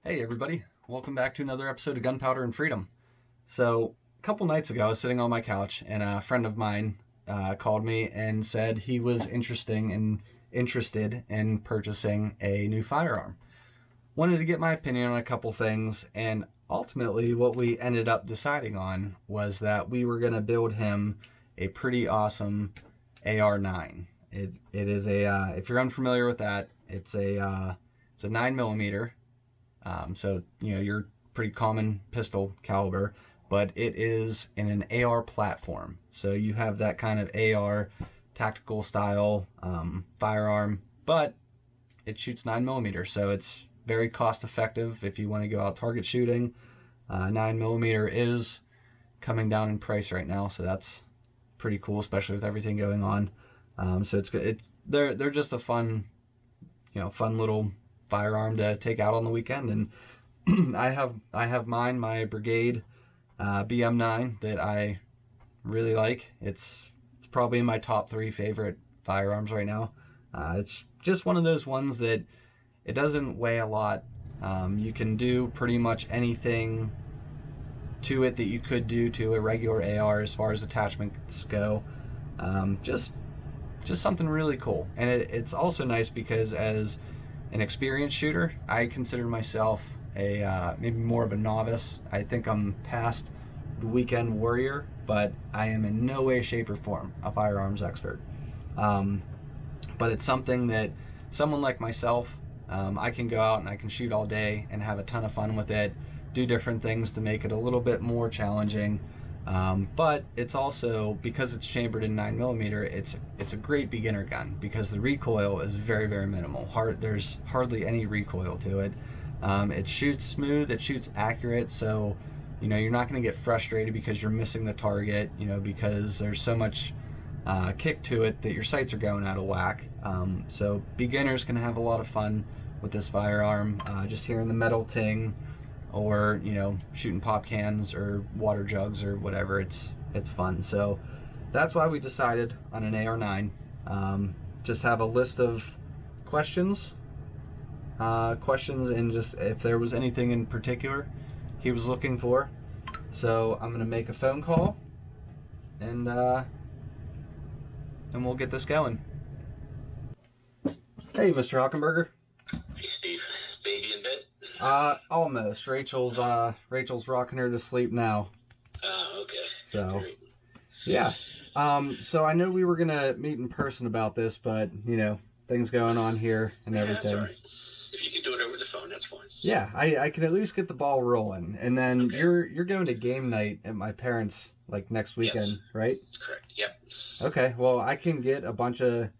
Hey everybody, welcome back to another episode of Gunpowder and Freedom. So, a couple nights ago I was sitting on my couch and a friend of mine called me and said he was interested in purchasing a new firearm. Wanted to get my opinion on a couple things, and ultimately what we ended up deciding on was that we were going to build him a pretty awesome AR9. It is a, if you're unfamiliar with that, it's a 9mm. So, your pretty common pistol caliber, but it is in an AR platform. So you have that kind of AR tactical style firearm, but it shoots 9mm. So it's very cost effective if you want to go out target shooting. 9mm is coming down in price right now, so that's pretty cool, especially with everything going on. So it's good. They're just a fun little firearm to take out on the weekend, and I have mine, my Brigade BM9 that I really like. It's probably in my top 3 favorite firearms right now. It's just one of those ones that it doesn't weigh a lot. You can do pretty much anything to it that you could do to a regular AR as far as attachments go. Just something really cool, and it's also nice because as an experienced shooter, I consider myself a maybe more of a novice. I think I'm past the weekend warrior, but I am in no way, shape, or form a firearms expert. But it's something that someone like myself, I can go out and I can shoot all day and have a ton of fun with it, do different things to make it a little bit more challenging. But it's also, because it's chambered in 9mm, it's a great beginner gun because the recoil is very, very minimal. There's hardly any recoil to it. It shoots smooth, it shoots accurate, so you're not going to get frustrated because you're missing the target, because there's so much kick to it that your sights are going out of whack. So beginners can have a lot of fun with this firearm, just hearing the metal ting, or shooting pop cans or water jugs or whatever. It's fun. So that's why we decided on an AR9. Just have a list of questions and just if there was anything in particular he was looking for. So I'm gonna make a phone call and we'll get this going. Hey, Mr. Hockenberger. Hey, Steve. Baby in bed? Almost. Rachel's rocking her to sleep now. Okay. So, Great. yeah. So I know we were gonna meet in person about this, but things going on here and everything. That's all right. If you can do it over the phone, that's fine. Yeah, I can at least get the ball rolling, and then Okay. you're going to game night at my parents' like next weekend, Yes. right? Correct. Yep. Okay. Well, I can get a bunch of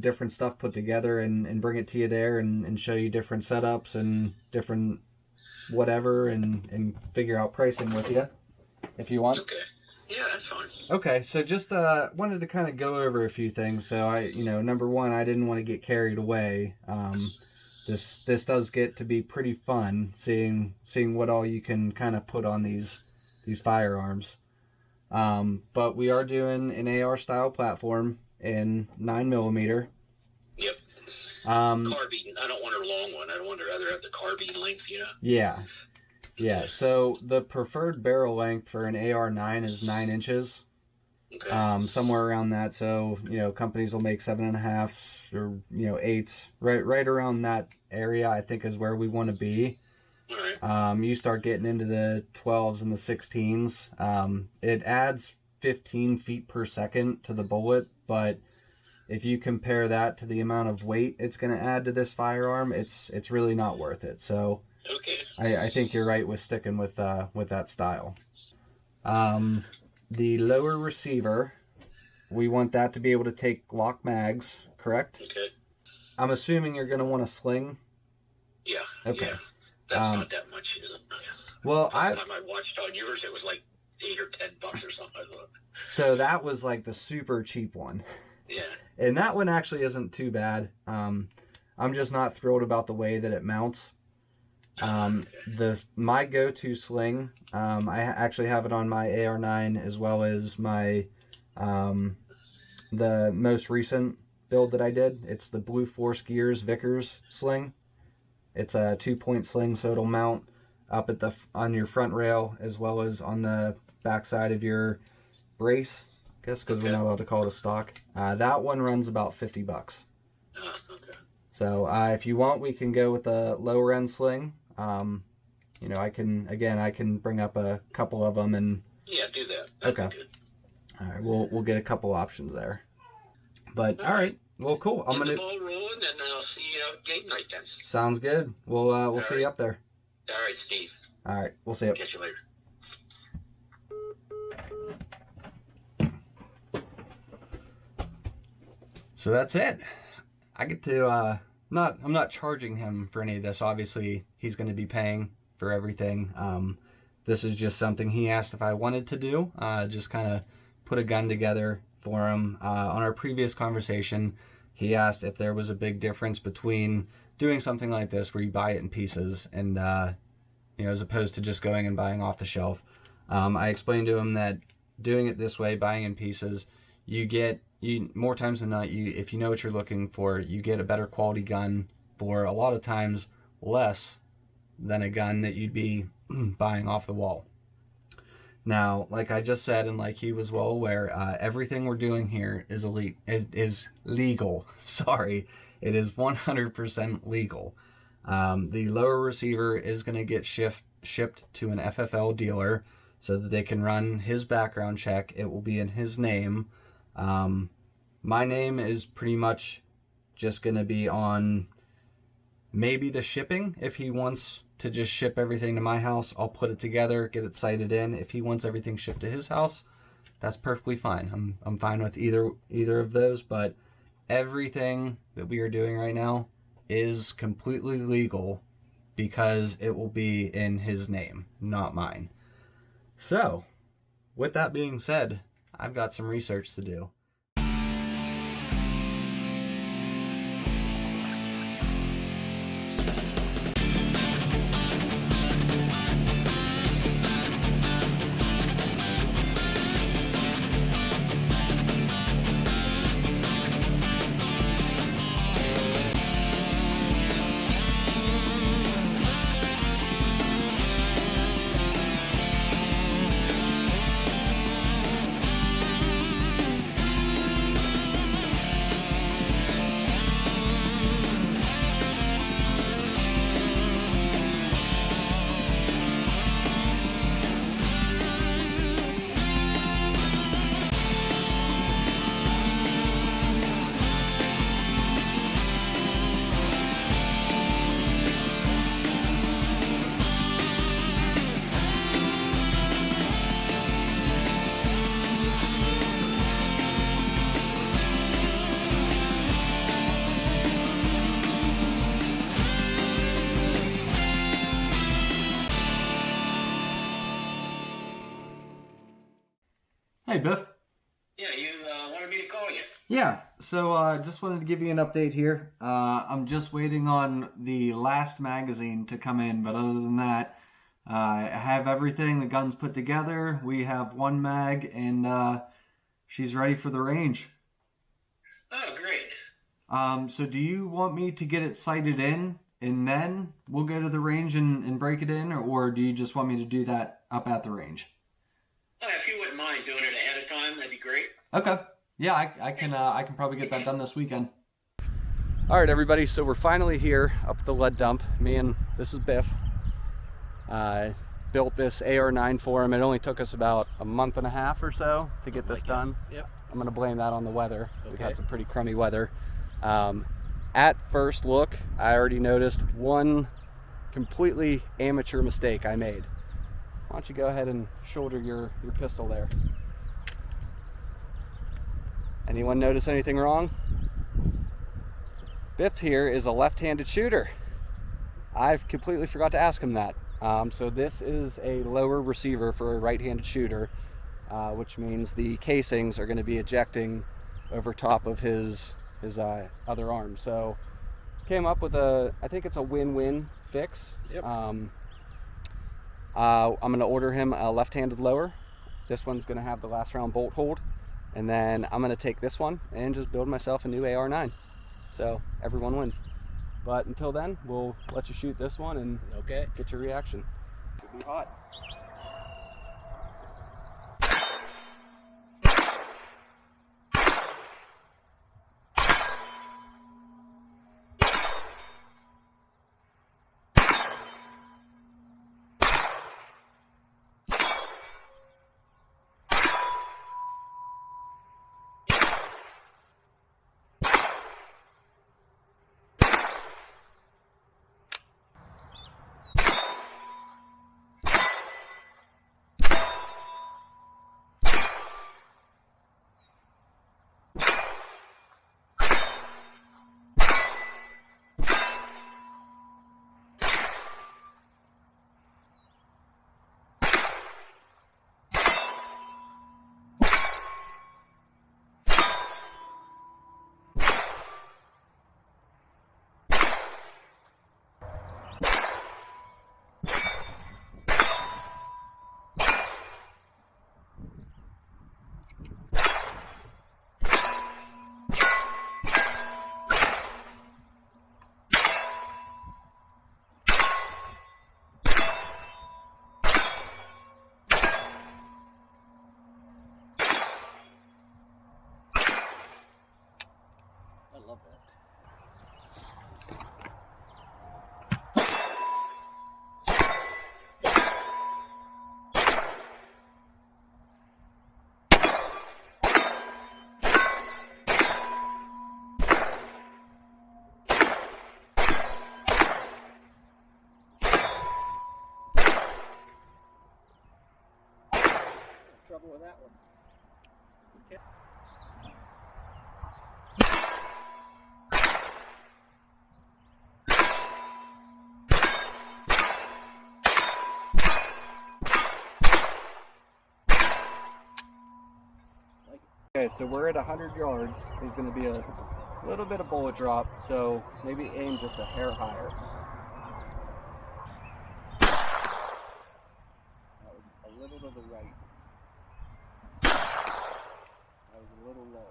different stuff put together and bring it to you there and show you different setups and different whatever and figure out pricing with you if you want. Okay. Yeah, that's fine. Okay, so just wanted to kind of go over a few things. So I, number one, I didn't want to get carried away. This does get to be pretty fun seeing what all you can kind of put on these firearms. But we are doing an AR style platform in 9mm. Yep. Carbine. I don't want a long one. I don't want to rather have the carbine length, Yeah. Yeah. So the preferred barrel length for an AR9 is 9 inches. Okay. Somewhere around that. So, companies will make 7.5s or, 8s. Right around that area, I think, is where we want to be. All right. You start getting into the 12s and the 16s. It adds 15 feet per second to the bullet, but if you compare that to the amount of weight it's going to add to this firearm, it's really not worth it. So Okay. I think you're right with sticking with that style. The lower receiver, we want that to be able to take Glock mags, correct? Okay. I'm assuming you're going to want a sling. Yeah. Okay. Yeah. That's not that much, is it? Well, Last time I watched on yours, it was like $8 or $10 or something. I thought. So that was like the super cheap one. Yeah. And that one actually isn't too bad. I'm just not thrilled about the way that it mounts. My go-to sling, I actually have it on my AR9 as well as my the most recent build that I did. It's the Blue Force Gears Vickers sling. It's a 2-point sling, so it'll mount up at on your front rail as well as on the back side of your brace, I guess, because we're not allowed to call it a stock. That one runs about $50. Okay. So if you want, we can go with a lower end sling. You know, I can bring up a couple of them and. Yeah, do that. That'd be good. All right, we'll get a couple options there. But all right, well, cool. Get the ball rolling, and I'll see you out game night then. Sounds good. We'll see you up there. All right, Steve. All right, we'll see you. Catch you later. So that's it. I get to I'm not charging him for any of this. Obviously, he's going to be paying for everything. This is just something he asked if I wanted to do. Just kind of put a gun together for him. On our previous conversation, he asked if there was a big difference between doing something like this where you buy it in pieces and you know, as opposed to just going and buying off the shelf. I explained to him that doing it this way, buying in pieces, you more times than not, if you know what you're looking for, you get a better quality gun for a lot of times less than a gun that you'd be buying off the wall. Now, like I just said, and like he was well aware, everything we're doing here is legal. Sorry, it is 100% legal. The lower receiver is going to get shipped to an FFL dealer so that they can run his background check. It will be in his name. My name is pretty much just going to be on maybe the shipping. If he wants to just ship everything to my house, I'll put it together, get it sighted in. If he wants everything shipped to his house, that's perfectly fine. I'm fine with either of those, but everything that we are doing right now is completely legal because it will be in his name, not mine. So, with that being said, I've got some research to do. Hey, Biff. Yeah, you wanted me to call you. Yeah, so just wanted to give you an update here. I'm just waiting on the last magazine to come in, but other than that, I have everything. The gun's put together. We have one mag, and she's ready for the range. Oh, great. So do you want me to get it sighted in, and then we'll go to the range and break it in, or do you just want me to do that up at the range? If you wouldn't mind doing it ahead of time, that'd be great. Okay. Yeah, I can probably get that done this weekend. All right, everybody. So we're finally here up at the lead dump. This is Biff. Built this AR9 for him. It only took us about a month and a half or so to get this done. Yep. I'm gonna blame that on the weather. Okay. We've had some pretty crummy weather. At first look, I already noticed one completely amateur mistake I made. Why don't you go ahead and shoulder your pistol there? Anyone notice anything wrong? Biff here is a left-handed shooter. I completely forgot to ask him that. So this is a lower receiver for a right-handed shooter, which means the casings are going to be ejecting over top of his other arm. So came up with I think it's a win-win fix. Yep. I'm going to order him a left-handed lower. This one's going to have the last round bolt hold. And then I'm going to take this one and just build myself a new AR9. So everyone wins. But until then, we'll let you shoot this one and Okay. get your reaction. Should be hot. I love that. Trouble with that one. Okay. Okay, so we're at 100 yards. There's going to be a little bit of bullet drop, so maybe aim just a hair higher. That was a little to the right. That was a little low.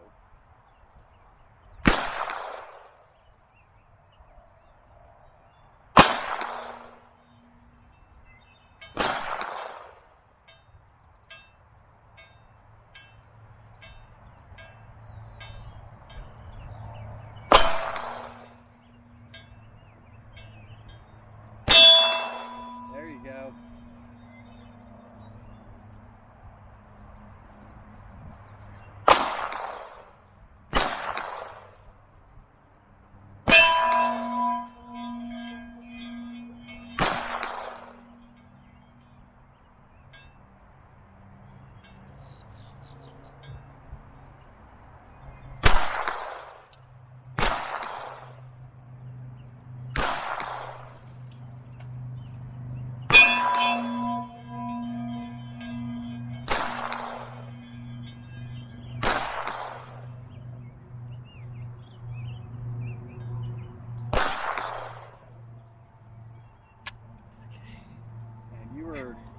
There you go.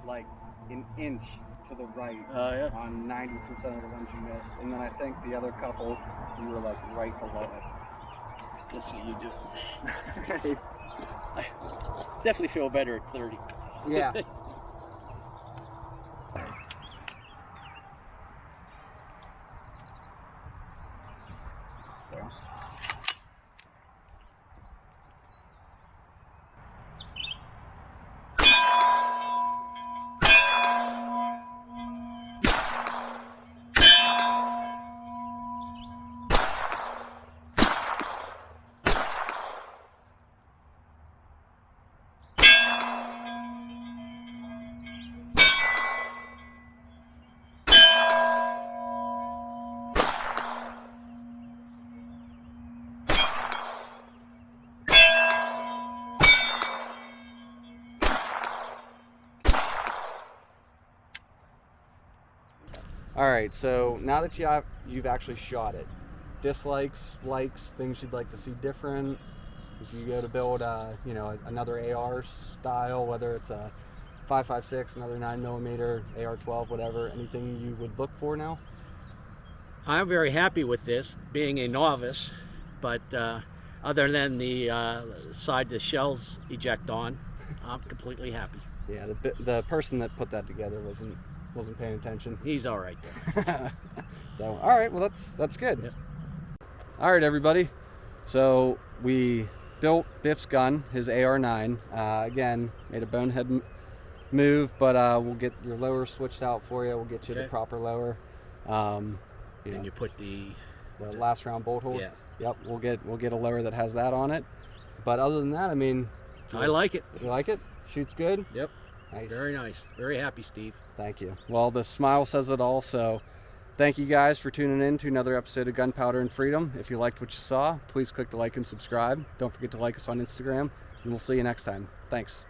Like an inch to the right Yeah. on 90% of the ones you missed, and then I think the other couple you were like right below it. Let's see you do. I definitely feel better at 30. Yeah. All right, so now that you've actually shot it, dislikes, likes, things you'd like to see different. If you go to build, another AR style, whether it's a 5.56, another 9mm, AR-12, whatever, anything you would look for now? I'm very happy with this, being a novice, but other than the side the shells eject on, I'm completely happy. Yeah, the person that put that together wasn't paying attention. He's all right there. So, all right, well that's good. Yep. All right, everybody. So we built Biff's gun, his AR9. Again, made a bonehead move, but we'll get your lower switched out for you. We'll get you the proper lower. And you put the last round bolt hole. Yeah. Yep. We'll get a lower that has that on it. But other than that, I mean, I like it. You like it? Shoots good. Yep. Nice. Very nice. Very happy, Steve. Thank you. Well, the smile says it all. So thank you guys for tuning in to another episode of Gunpowder and Freedom. If you liked what you saw, please click the like and subscribe. Don't forget to like us on Instagram, and we'll see you next time. Thanks.